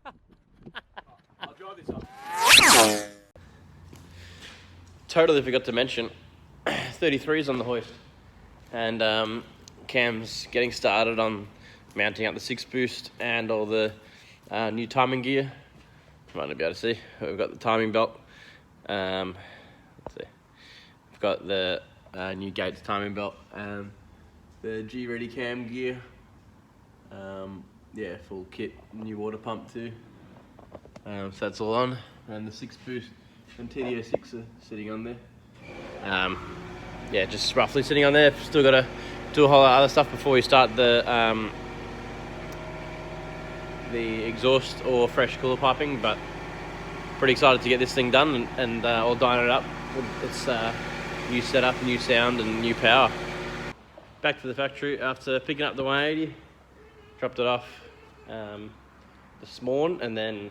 I'll drive this up. Totally forgot to mention, 33's on the hoist, and Cam's getting started on mounting up the 6 boost and all the new timing gear. You might not be able to see, but we've got the timing belt. Let's see. We've got the new Gates timing belt and the G Ready cam gear. Yeah, full kit, new water pump too. So that's all on, and the 6 boost and TD06 are sitting on there. Yeah, just roughly sitting on there. Still got to do a whole lot of other stuff before we start the exhaust or fresh cooler piping, but pretty excited to get this thing done and all dyno it up. It's new setup, new sound and new power. Back to the factory after picking up the 180, dropped it off this morning, and then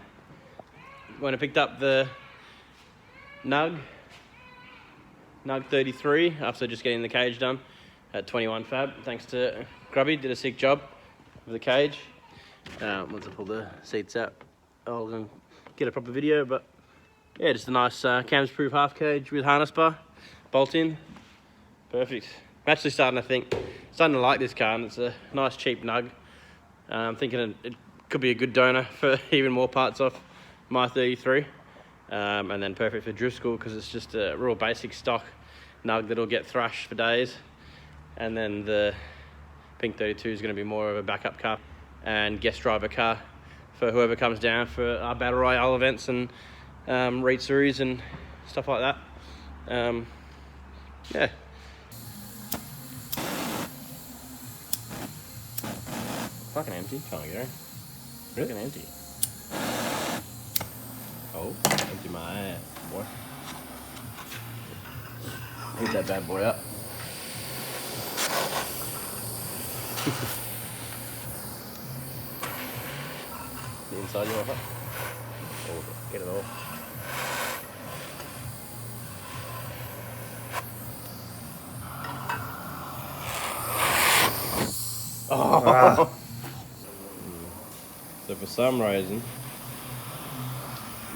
when I picked up the Nug 33 after just getting the cage done at 21 Fab, thanks to Grubby, did a sick job with the cage. Once I pull the seats out, I'll get a proper video, but yeah, just a nice cams proof half cage with harness bar, bolt in, perfect. I'm actually starting to like this car, and it's a nice cheap Nug. I'm thinking it could be a good donor for even more parts off my 33, and then perfect for drift school because it's just a real basic stock Nug that'll get thrashed for days, and then the Pink 32 is going to be more of a backup car and guest driver car for whoever comes down for our battle royale events and Reet series and stuff like that. Yeah. Fucking empty, can't get her. Really? Fucking empty. Oh, empty my ass, boy. Heat that bad boy up. The inside you want that? Oh, get it all. Oh. So for some reason,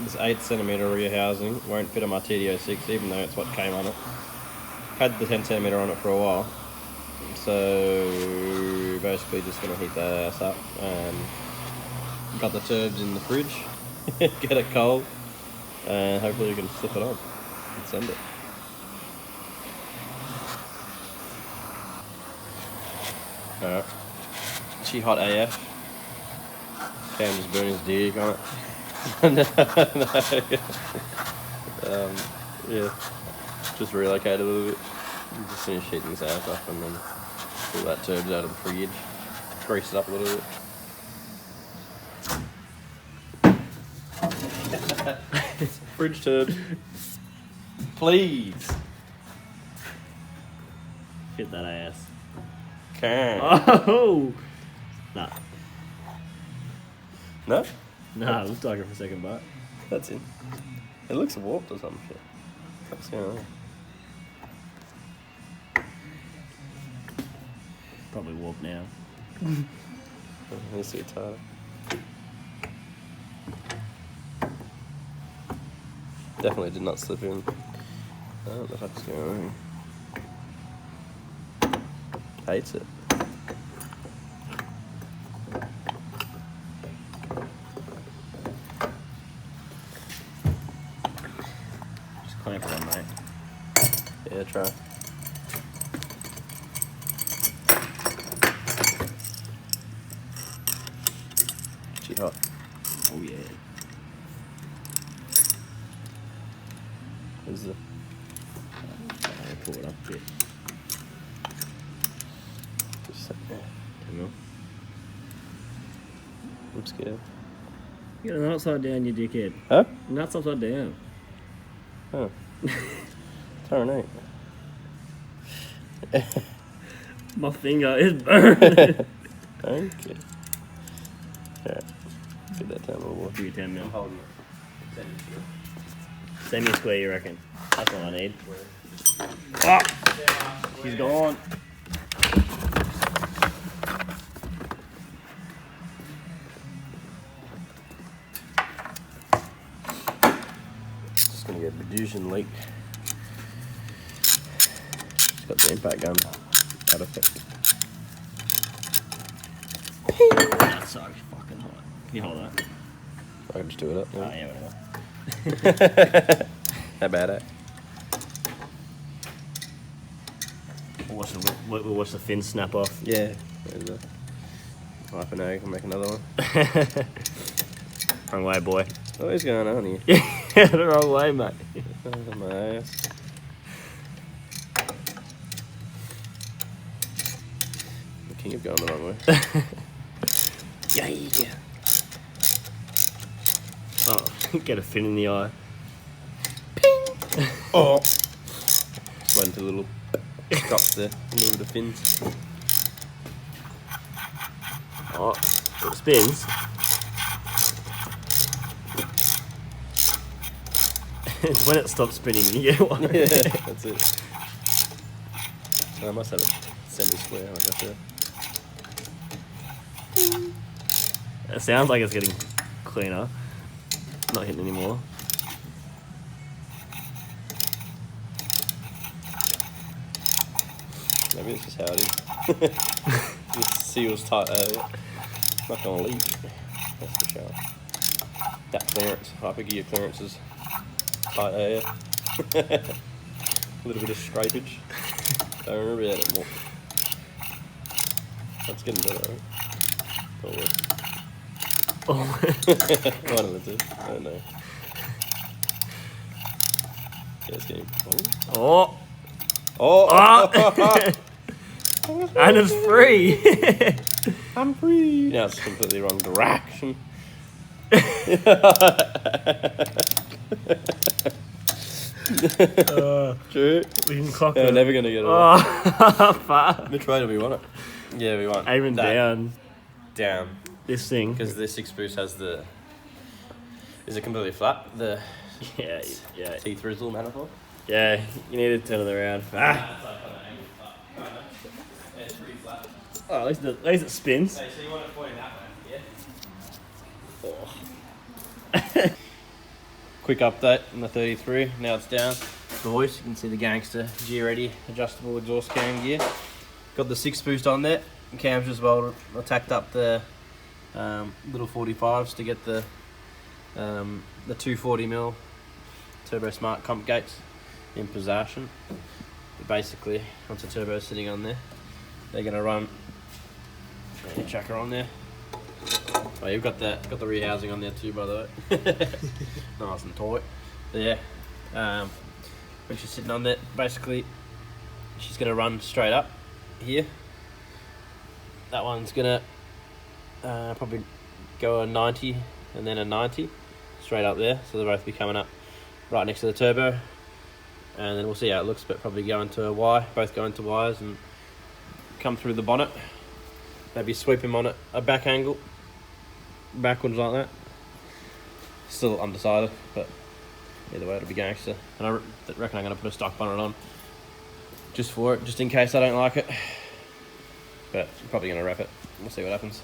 this 8cm rehousing won't fit on my TD06, even though it's what came on it. Had the 10cm on it for a while, so basically just gonna heat that ass up and got the turbs in the fridge, get it cold, and hopefully we can slip it on and send it. Alright, she hot AF. Cam just burned his dick on it. No. Yeah, just relocated a little bit. Just finished heating this ass up and then pull that turbs out of the fridge, grease it up a little bit. Fridge turbs, please. Hit that ass. Kang. Oh! Nah. No? Nah, it was talking for a second, but That's it. It looks warped or some shit. What's going on? probably warped now. Let's see it's harder. Definitely did not slip in. I don't know if that's going on. Hates it. Just clamp it on, mate. Yeah, try. Too hot. Oh yeah. Is the I'll pull it up a bit. just sit there? Come on. I'm scared. You got an upside down, you dickhead. Huh? Nuts upside down. Oh. Turn My finger is burned. Okay. Alright. Get that down a little more. Give you 10 mil. Holding it. Send me a square, you reckon? That's all I need. Ah! He's gone. explosion leak. It's got the impact gun out effect. That's so fucking hot. Can you hold that? I can just do it up. Oh, yeah, whatever. How bad, eh? We'll watch the fin snap off. Yeah. There's a half an egg. I'll make another one. Wrong way, boy. What is going on here? Yeah, the wrong way, mate. Oh, my ass. The king of going the wrong way. Yeah. Oh, get a fin in the eye. Ping! Oh! Just went into a little drops there. A little bit of fins. Oh, it spins. It's when it stops spinning you get one. Yeah, that's it. So I must have it semi-square like I said. It sounds like it's getting cleaner. Not hitting anymore. Maybe it's just how it is. This seal's tight area. Not gonna leak. That's for sure. That clearance, Hypergear clearance is tight area. A little bit of scrapage. Don't worry about it more. That's getting better, right? Probably. Oh. One of the two. I don't know. Yeah, it's getting. Oh. Oh! And it's free. I'm free. Now it's completely wrong direction. True. We can clock We're it. never gonna get it. Oh, fuck. Which way do we want it? Yeah, we want Aiming that. down Down. this thing. Because the 6 boost has the. Is it completely flat? The Yeah. T3 manifold? Yeah, you need to turn it around. Ah. Oh, at least it spins. So you want it pointing that way, yeah? Oh. Quick update on the 33. Now it's down. The voice, you can see the gangster G-ready adjustable exhaust cam gear. Got the 6 boost on there. Cam's just welded. I tacked up the little 45s to get the 240mm turbosmart comp gates in possession. But basically, once the turbo's sitting on there, they're gonna run a chucker on there. Oh, you've got the rehousing on there too, by the way. Nice and tight. But yeah, when she's sitting on there, basically, she's gonna run straight up here. That one's gonna probably go a 90 and then a 90 straight up there. So they'll both be coming up right next to the turbo. And then we'll see how it looks, but probably go into a Y, both go into Ys and come through the bonnet. Maybe sweep him on it a back angle, backwards like that. Still undecided, but either way it'll be gangster. And I reckon I'm going to put a stock bonnet on just for it, just in case I don't like it. But I'm probably going to wrap it. We'll see what happens.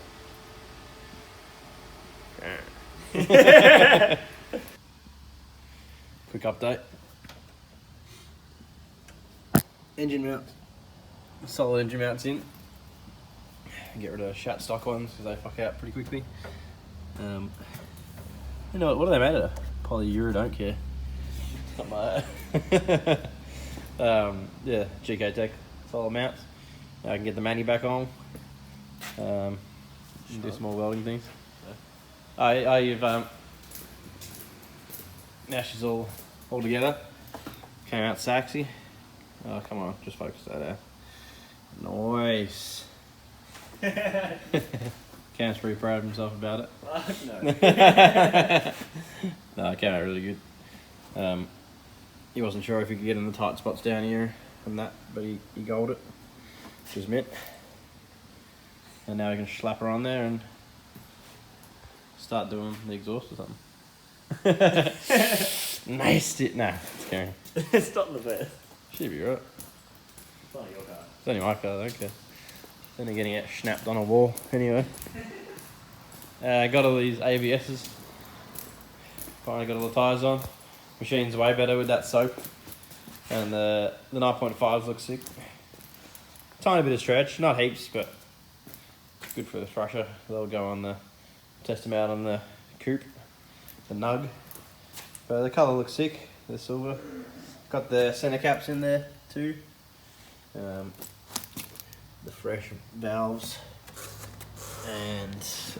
Quick update. Engine mount. Solid engine mounts in. Get rid of shat stock ones because they fuck out pretty quickly. You know what are they made of? Polyurethane, don't care. Not my. Yeah, GK Tech solid mounts. I can get the mani back on. Do some more welding things. You've now she's all together. Came out sexy. Oh, come on, just focus that out. Nice. Cam's pretty proud of himself about it. No, it came out really good. He wasn't sure if he could get in the tight spots down here and that, but he gold it, which is mint. And now we can slap her on there and start doing the exhaust or something. Nice. Nah, it's carrying. It's not the best. Should be right. It's not your car. It's only my car, I don't care. It's only getting it snapped on a wall anyway. Got all these ABSs. Finally got all the tyres on. Machine's way better with that soap. And the 9.5s look sick. Tiny bit of stretch, not heaps, but good for the thrusher. They'll go on the, test them out on the coupe, the nug. But the colour looks sick, the silver. Got the centre caps in there too. The fresh valves. And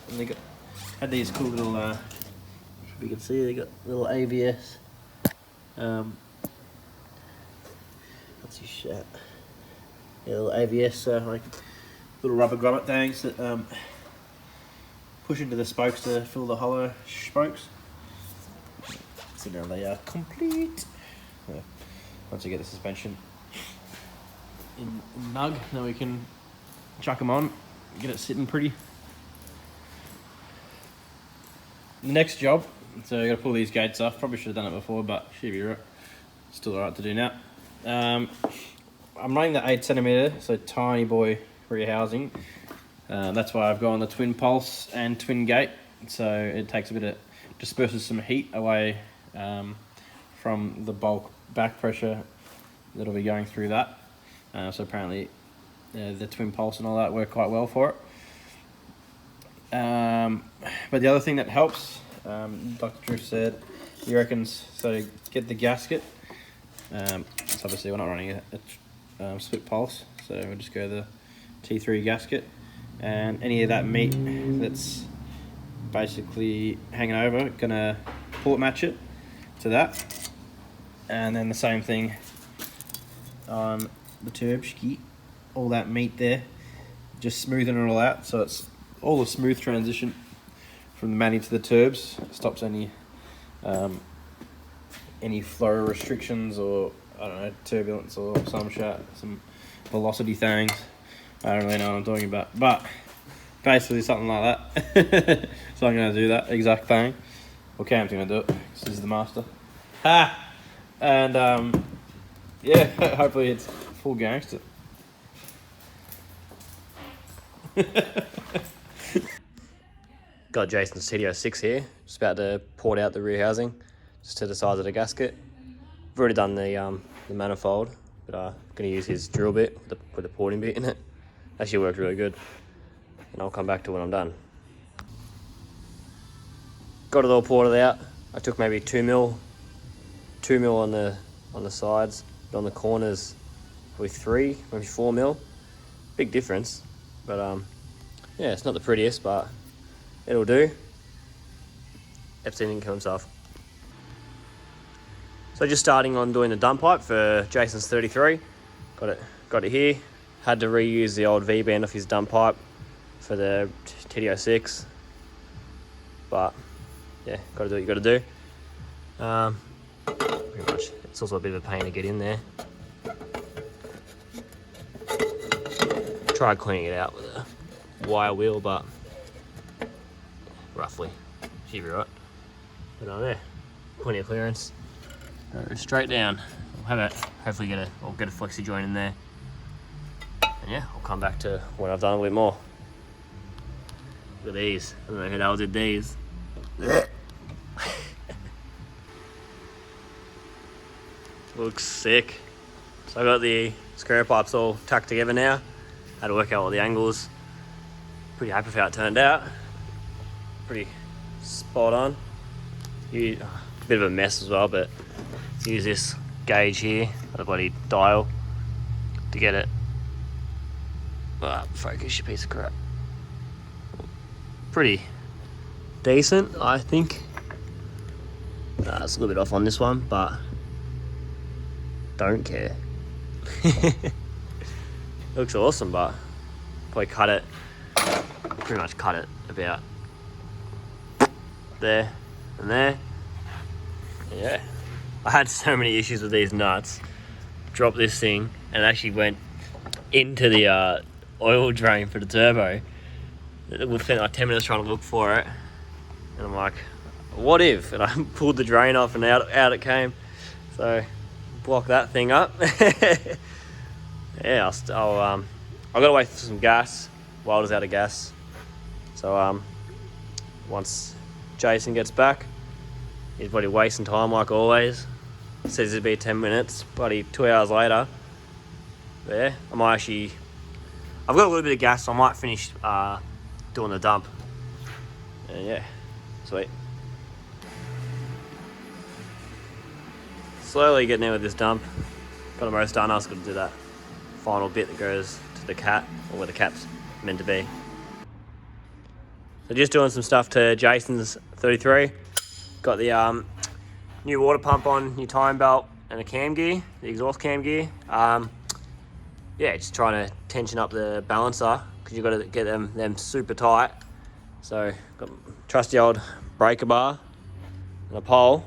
they had these cool little, if you can see, they got little ABS. What's his shit? Yeah, little ABS, like little rubber grommet things that push into the spokes to fill the hollow spokes. So now they are complete. Yeah. Once you get the suspension in nug, then we can chuck them on, get it sitting pretty. The next job, so I got to pull these gates off. Probably should have done it before, but should be right. Still alright to do now. I'm running the 8cm, so tiny boy rehousing. That's why I've gone the twin pulse and twin gate. So it takes a bit of, disperses some heat away from the bulk back pressure that'll be going through that. So apparently the twin pulse and all that work quite well for it. But the other thing that helps, Dr. Drift said, he reckons, so get the gasket. So obviously we're not running a split pulse, so we'll just go the T3 gasket, and any of that meat that's basically hanging over, gonna port match it to that, and then the same thing on the turbski, all that meat there, just smoothing it all out, so it's all a smooth transition from the mani to the turbs, stops any flow restrictions or, I don't know, turbulence or some velocity things. I don't really know what I'm talking about, but basically something like that. So I'm going to do that exact thing. Well, Cam's going to do it, because he's the master. Ha! And yeah, hopefully it's full gangster. Got Jason's TD06 here, just about to port out the rear housing, just to the size of the gasket. I've already done the manifold, but I'm going to use his drill bit with the porting bit in it. Actually worked really good, and I'll come back to when I'm done. Got it all ported out. I took maybe 2 mil on the sides, but on the corners probably 3, maybe 4 mil. Big difference, but yeah, it's not the prettiest, but it'll do. Epstein didn't kill himself. So just starting on doing the Downpipe for Jason's 33. Got it here. Had to reuse the old V-band off his Downpipe for the TD06. But yeah, gotta do what you gotta do. Pretty much. It's also a bit of a pain to get in there. Tried cleaning it out with a wire wheel, but roughly should be right. But on there, plenty of clearance. Go straight down. We'll have it. Hopefully I'll get a flexi joint in there. And yeah, I'll come back to when I've done a little bit more. Look at these. I don't know who the hell did these. Looks sick. So I got the square pipes all tucked together now. Had to work out all the angles. Pretty happy with how it turned out. Pretty spot on. A bit of a mess as well, but use this gauge here, got a bloody dial to get it. Focus, you piece of crap. Pretty decent, I think. It's a little bit off on this one, but don't care. Looks awesome, but probably pretty much cut it about there and there. Yeah, I had so many issues with these nuts. Dropped this thing and it actually went into the oil drain for the turbo. We spent like 10 minutes trying to look for it, and I'm like, what if? And I pulled the drain off and out it came. So block that thing up. Yeah, I've got to wait for some gas. Welder's out of gas. So once Jason gets back, He's bloody wasting time like always. Says it'd be 10 minutes, bloody 2 hours later. But yeah, I might actually... I've got a little bit of gas, so I might finish doing the dump. And yeah, sweet. Slowly getting in with this dump. Got almost done. I was going to do that final bit that goes to the cat, or where the cat's meant to be. So just doing some stuff to Jason's 33. Got the new water pump on, new time belt, and the cam gear, the exhaust cam gear. Yeah, just trying to tension up the balancer because you've got to get them super tight. So got trusty old breaker bar and a pole.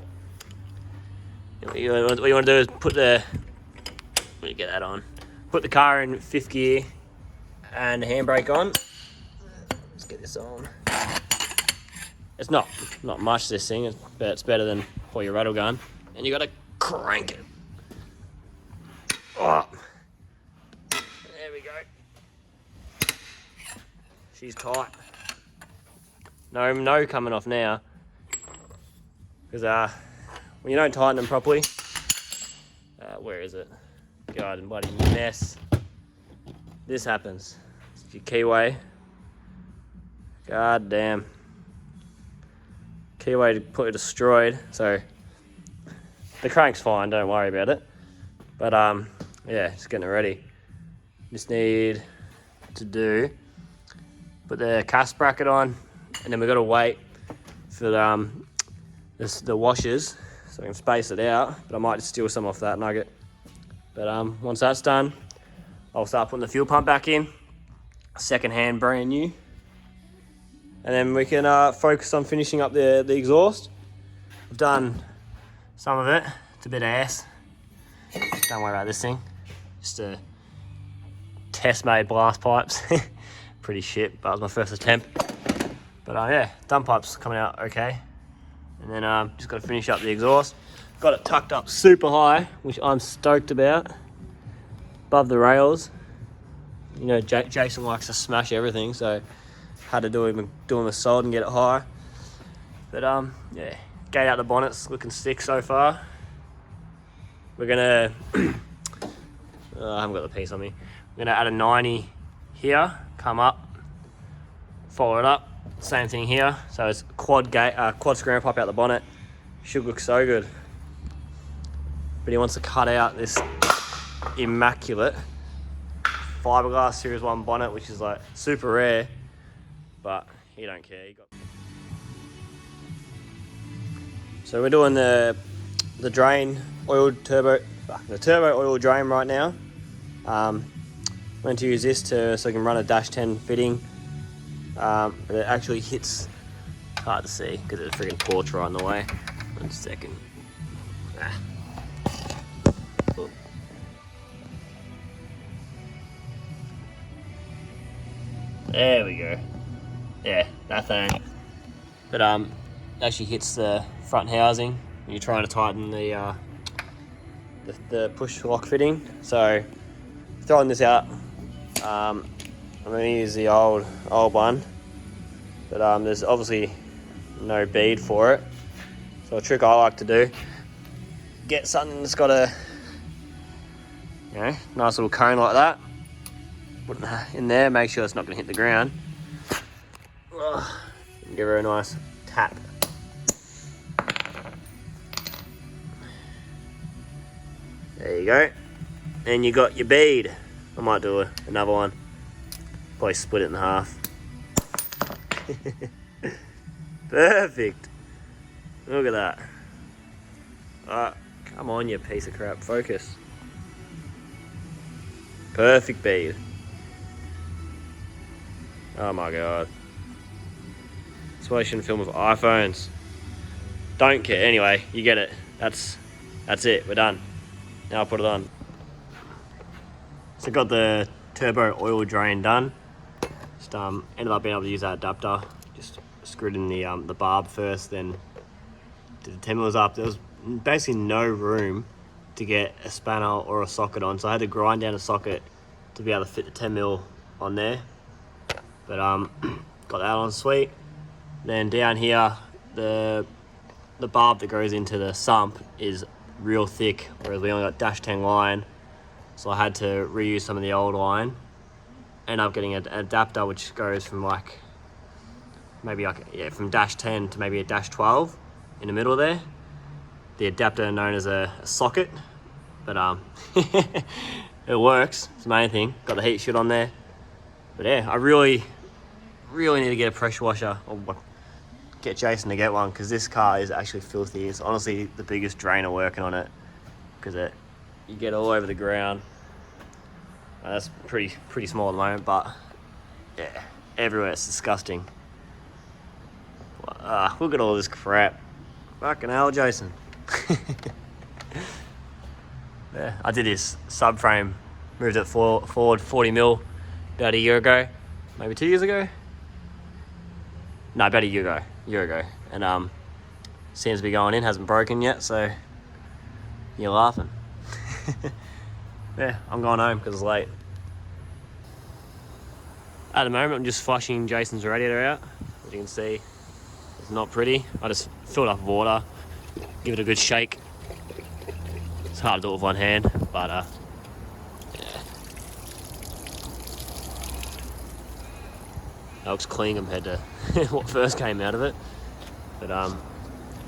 What you want to do is put the, let me get that on. Put the car in 5th gear and the handbrake on. Let's get this on. It's not much, this thing, but it's better than for your rattle gun. And you got to crank it. Oh. There we go. She's tight. No coming off now. Because when you don't tighten them properly, where is it? God, bloody mess. This happens. It's your keyway. God damn. Keyway to put it destroyed. So the crank's fine, don't worry about it. But yeah, just getting it ready. Just need to put the cast bracket on, and then we've got to wait for the washers so I can space it out. But I might just steal some off that nugget. But once that's done, I'll start putting the fuel pump back in, second hand, brand new, and then we can focus on finishing up the exhaust. I've done some of it. It's a bit ass. Don't worry about this thing. Just a test-made blast pipes. Pretty shit, but it was my first attempt. But yeah, Downpipe's coming out okay. And then just got to finish up the exhaust. Got it tucked up super high, which I'm stoked about. Above the rails. You know, Jason likes to smash everything, so had to do him a solid and get it high. But yeah, gate out the bonnet's looking sick so far. We're gonna, I haven't got the piece on me. We're gonna add a 90 here, come up, follow it up. Same thing here. So it's quad screw pipe out the bonnet. Should look so good. But he wants to cut out this immaculate fiberglass Series 1 bonnet, which is like super rare, but he don't care. So we're doing the drain oil turbo oil drain right now. I'm going to use this so I can run a dash 10 fitting. But it actually hits, hard to see because there's a freaking torch right in the way. 1 second. There we go. Yeah, that thing. But actually hits the front housing when you're trying to tighten the push lock fitting. So throwing this out. I'm going to use the old one, but there's obviously no bead for it. So a trick I like to do, get something that's got a nice little cone like that, put it in there, make sure it's not going to hit the ground. Give her a nice tap. There you go. And you got your bead. I might do another one. Probably split it in half. Perfect. Look at that. Alright, come on, you piece of crap. Focus. Perfect bead. Oh my god. That's why you shouldn't film with iPhones. Don't care. Anyway, you get it. That's it. We're done. Now I'll put it on. So got the turbo oil drain done. Just ended up being able to use that adapter. Just screwed in the barb first, then did the 10mm up. There was basically no room to get a spanner or a socket on, so I had to grind down a socket to be able to fit the 10mm on there. But got that on sweet. Then down here, the the barb that goes into the sump is real thick, whereas we only got dash 10 line, so I had to reuse some of the old line. End up getting an adapter which goes from like maybe like, yeah, from dash 10 to maybe a dash 12 in the middle there. The adapter known as a socket, but it works. It's the main thing. Got the heat shit on there. But yeah, I really need to get a pressure washer, or get Jason to get one, because this car is actually filthy. It's honestly the biggest drainer working on it, because you get all over the ground. That's pretty small at the moment, but yeah, everywhere. It's disgusting. Look at all this crap. Fucking hell, Jason. Yeah, I did this subframe, moved it forward 40 mil about a year ago, maybe 2 years ago. No, about a year ago, and seems to be going in, hasn't broken yet, so you're laughing. Yeah, I'm going home because it's late. At the moment, I'm just flushing Jason's radiator out. As you can see, it's not pretty. I just filled up water, give it a good shake. It's hard to do it with one hand, but yeah. That looks clean compared to what first came out of it. But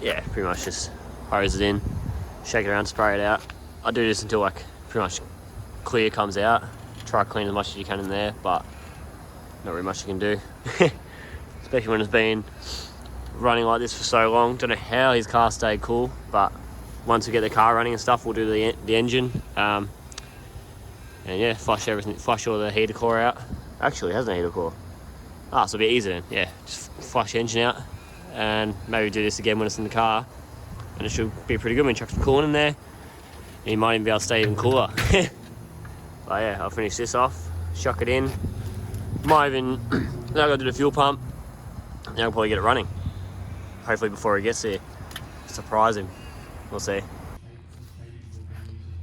yeah, pretty much just hose it in, shake it around, spray it out. I do this until like pretty much clear comes out. Try to clean as much as you can in there, but not really much you can do. Especially when it's been running like this for so long. Don't know how his car stayed cool, but once we get the car running and stuff, we'll do the engine. And yeah, flush everything, flush all the heater core out. Actually, it has no heater core. So it'll be easy then. Yeah, just flush the engine out, and maybe do this again when it's in the car, and it should be pretty good when you chuck some coolant in there. And you might even be able to stay even cooler. But yeah, I'll finish this off, chuck it in. Might even, now I've got to do the fuel pump, then I'll probably get it running. Hopefully before he gets here. Surprise him. We'll see.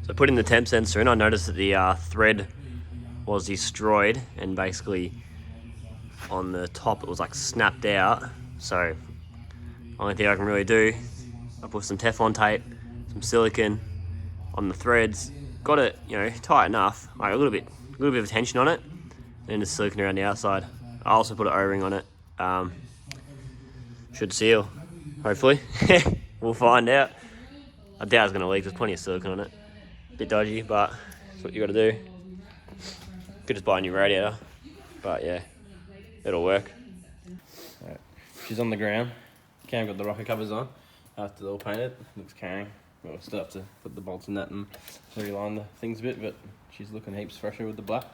So putting the temp sensor in, I noticed that the thread was destroyed, and basically on the top it was like snapped out. So only thing I can really do, I put some Teflon tape, some silicone on the threads, got it, you know, tight enough, like a little bit of tension on it, and just silicone around the outside. I also put an O-ring on it. Should seal, hopefully. We'll find out. I doubt it's gonna leak, there's plenty of silicone on it. Bit dodgy, but that's what you gotta do. Could just buy a new radiator, but yeah, it'll work. Right. She's on the ground. Kang got the rocker covers on after they're all painted. Looks Kang. We'll still have to put the bolts in that and realign the things a bit, but she's looking heaps fresher with the black.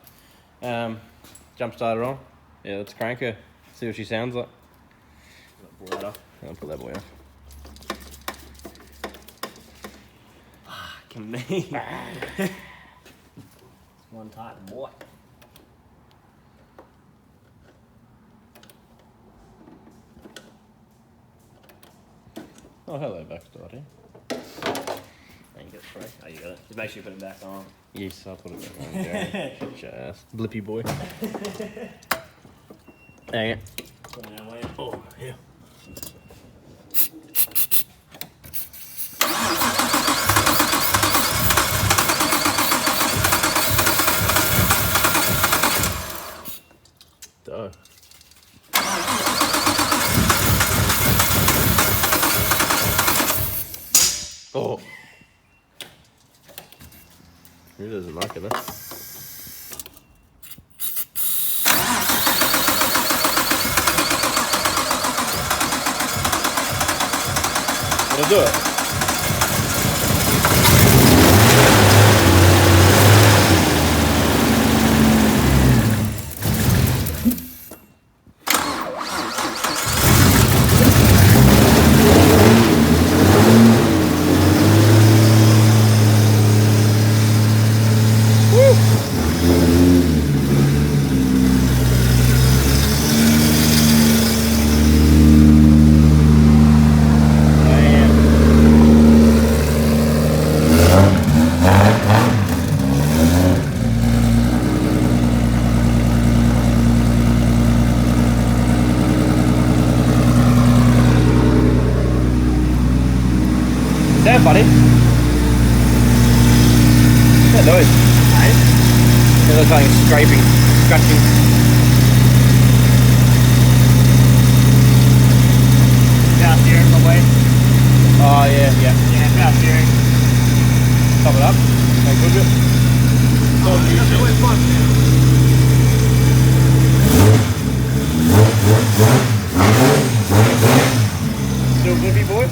Jump starter on. Yeah, let's crank her. See what she sounds like. Pull that off. I'll pull that boy off. Fucking me. It's one tight boy. Oh, hello, backstarter. You got it, spray. Oh, you got it. Just make sure you put it back on. Yes, I'll put it back on. Yeah. Shut your ass. Blippy boy. Hang it. Put it away. Oh, yeah. Duh. Oh. Who doesn't like it, huh? It'll do it. there, buddy. What's that noise? It looks like scraping, scratching. Power steering my way. Oh yeah, yeah. Yeah, power steering. Top it up. Make good bit. Still flippy, boy?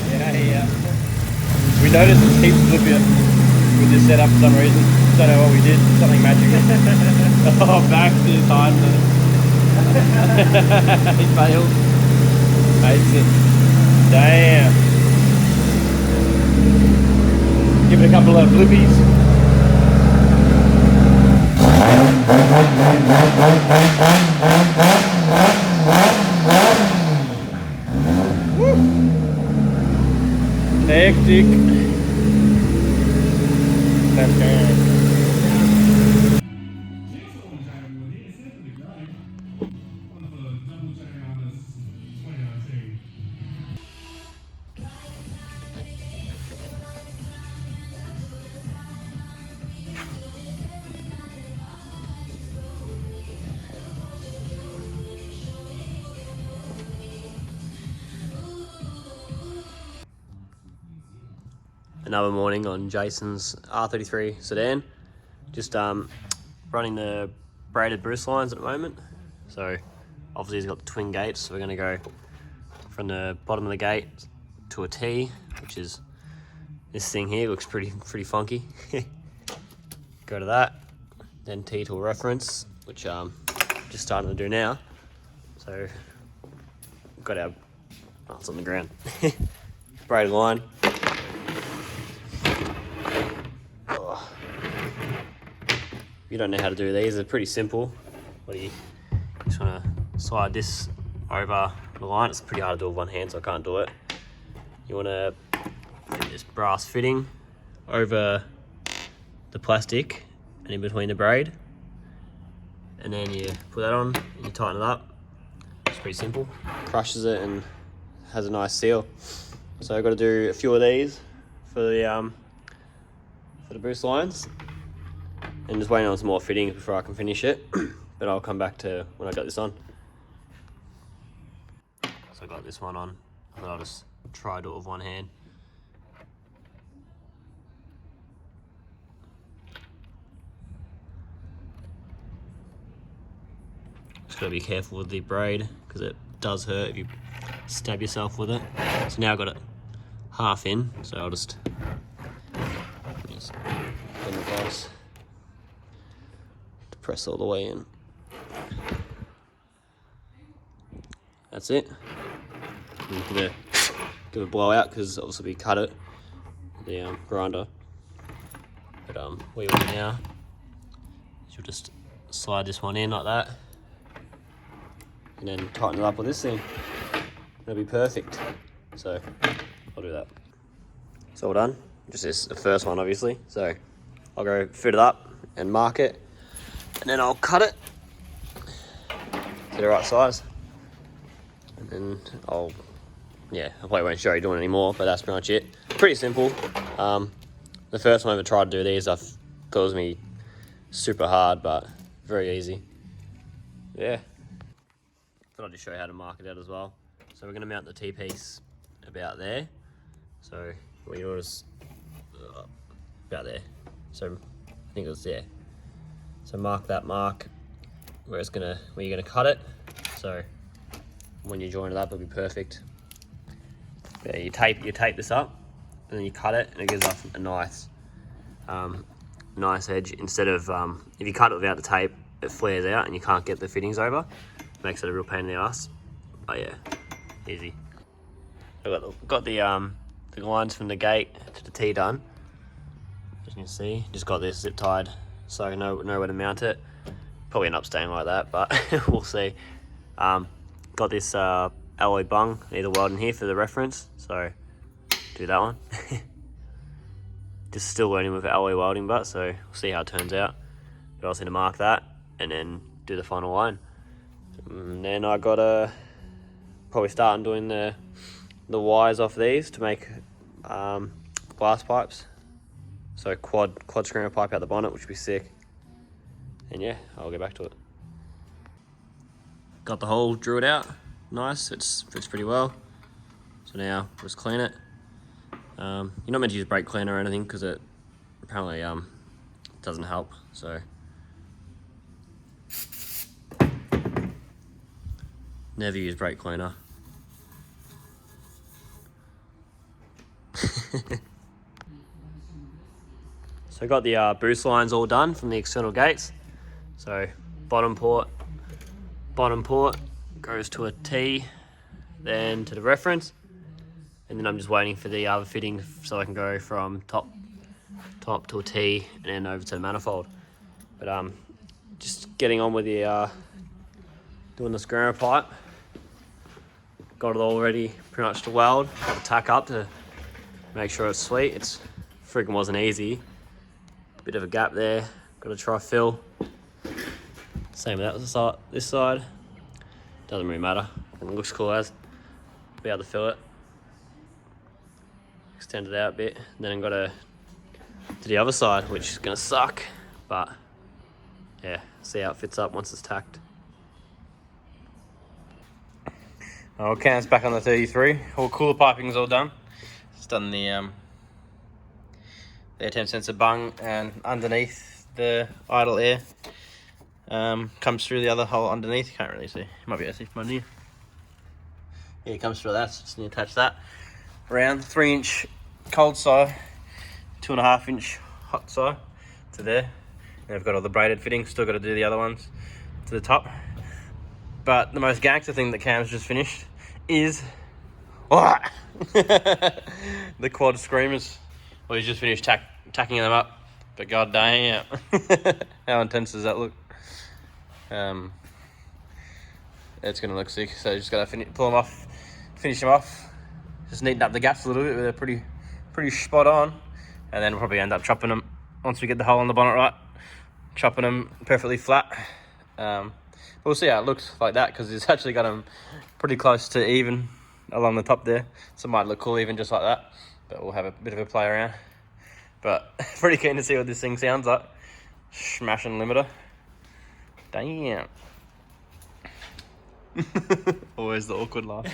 Yeah. We noticed it's heaps flippier with this setup for some reason. Don't know what we did. Something magical. Oh, back to his hard. He failed. Hates it. Damn. Give it a couple of blippies. Woo. Hectic. That's good. Another morning on Jason's R33 sedan. Just running the braided Bruce lines at the moment. So obviously he's got the twin gates, so we're going to go from the bottom of the gate to a T, which is this thing here. Looks pretty funky. Go to that, then T to a reference, which just starting to do now. So we've got our, oh, it's on the ground. Braided line. If you don't know how to do these, they're pretty simple. What do you just want to slide this over the line? It's pretty hard to do with one hand, so I can't do it. You want to get this brass fitting over the plastic and in between the braid, and then you put that on and you tighten it up. It's pretty simple. Crushes it and has a nice seal. So I've got to do a few of these for the boost lines. And just waiting on some more fittings before I can finish it. But I'll come back to when I got this on. So I got this one on, and I'll just try to do it with one hand. Just gotta be careful with the braid, because it does hurt if you stab yourself with it. So now I've got it half in, so I'll just put the glass. Press all the way in. That's it. Give it a blowout, because obviously we cut it with the grinder. But what you want now is you'll just slide this one in like that, and then tighten it up with this thing. It'll be perfect. So I'll do that. It's all done. Just this, the first one obviously. So I'll go fit it up and mark it. And then I'll cut it to the right size. And then I probably won't show you doing it anymore, but that's pretty much it. Pretty simple. The first time I ever tried to do these, I thought it was me super hard, but very easy. Yeah. Thought I'd just show you how to mark it out as well. So we're going to mount the T-piece about there. So we notice about there. So I think it was there. So mark that mark where you're gonna cut it. So when you join it up, it'll be perfect. Yeah, you tape this up, and then you cut it, and it gives us a nice edge. Instead of if you cut it without the tape, it flares out, and you can't get the fittings over. Makes it a real pain in the ass. But yeah, easy. I've got the lines from the gate to the T done. As you can see, just got this zip tied, so I know where to mount it. Probably end up staying like that, but we'll see. Got this alloy bung, need a weld in here for the reference, so do that one. Just still learning with alloy welding, but so we'll see how it turns out. But I also need to mark that and then do the final line. And then I got a probably start doing the wires off these to make glass pipes. So quad screamer pipe out the bonnet, which would be sick. And yeah, I'll get back to it. Got the hole drilled out, nice, it fits pretty well. So now just clean it. You're not meant to use brake cleaner or anything because it apparently doesn't help. So never use brake cleaner. So I got the boost lines all done from the external gates. So bottom port goes to a T, then to the reference, and then I'm just waiting for the other fitting so I can go from top to a T and then over to the manifold. But just getting on with the doing the screamer pipe. Got it all ready pretty much to weld. Got the tack up to make sure it's sweet. It's freaking wasn't easy. Bit of a gap there. Got to try fill. Same with this side. Doesn't really matter. It looks cool as. Be able to fill it. Extend it out a bit. And then I've got to the other side, which is gonna suck. But yeah, see how it fits up once it's tacked. Oh, Kang's back on the 33. All cooler piping's all done. It's done the air temp sensor bung, and underneath the idle air comes through the other hole underneath. You can't really see. Might be able to see from here. Yeah, it comes through that. So just need to attach that around 3-inch cold side, 2.5-inch hot side to there. And I've got all the braided fittings. Still got to do the other ones to the top. But the most gangster thing that Cam's just finished is the quad screamers. Well, he's just finished tacking them up, but god dang, how intense does that look? It's gonna look sick. So just gotta pull them off, finish them off, just neaten up the gaps a little bit. But they're pretty spot on, and then we'll probably end up chopping them once we get the hole on the bonnet right. Chopping them perfectly flat. We'll see how it looks like that, because it's actually got them pretty close to even along the top there, so it might look cool even just like that. But we'll have a bit of a play around. But pretty keen to see what this thing sounds like. Smashing limiter. Damn. Always the awkward laugh.